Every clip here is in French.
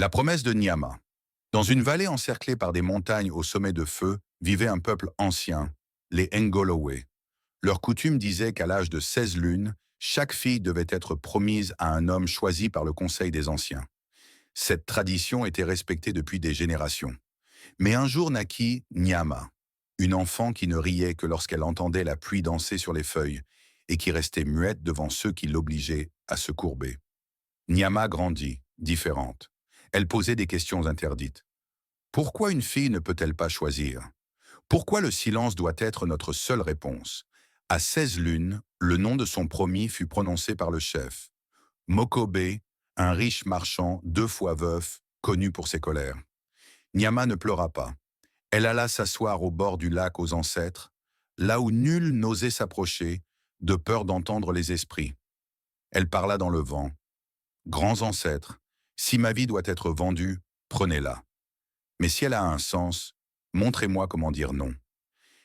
La promesse de Nyama. Dans une vallée encerclée par des montagnes au sommet de feu, vivait un peuple ancien, les Ngolowe. Leur coutume disait qu'à l'âge de 16 lunes, chaque fille devait être promise à un homme choisi par le Conseil des Anciens. Cette tradition était respectée depuis des générations. Mais un jour naquit Nyama, une enfant qui ne riait que lorsqu'elle entendait la pluie danser sur les feuilles et qui restait muette devant ceux qui l'obligeaient à se courber. Nyama grandit, différente. Elle posait des questions interdites. Pourquoi une fille ne peut-elle pas choisir? Pourquoi le silence doit être notre seule réponse? À 16 lunes, le nom de son promis fut prononcé par le chef. Mokobe, un riche marchand 2 fois veuf, connu pour ses colères. Nyama ne pleura pas. Elle alla s'asseoir au bord du lac aux ancêtres, là où nul n'osait s'approcher, de peur d'entendre les esprits. Elle parla dans le vent. Grands ancêtres, si ma vie doit être vendue, prenez-la. Mais si elle a un sens, montrez-moi comment dire non.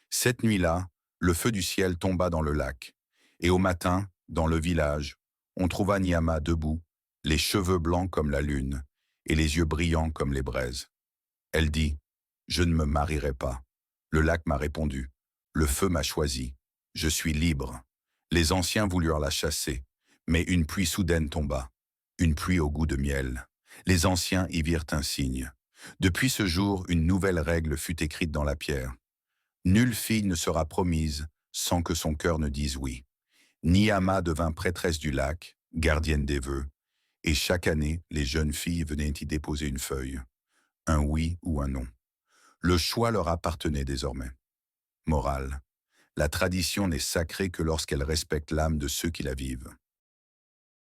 Cette nuit-là, le feu du ciel tomba dans le lac. Et au matin, dans le village, on trouva Nyama debout, les cheveux blancs comme la lune, et les yeux brillants comme les braises. Elle dit, « Je ne me marierai pas. » Le lac m'a répondu, « Le feu m'a choisi. Je suis libre. » Les anciens voulurent la chasser, mais une pluie soudaine tomba, une pluie au goût de miel. Les anciens y virent un signe. Depuis ce jour, une nouvelle règle fut écrite dans la pierre. Nulle fille ne sera promise sans que son cœur ne dise oui. Nyama devint prêtresse du lac, gardienne des vœux, et chaque année, les jeunes filles venaient y déposer une feuille, un oui ou un non. Le choix leur appartenait désormais. Morale. La tradition n'est sacrée que lorsqu'elle respecte l'âme de ceux qui la vivent.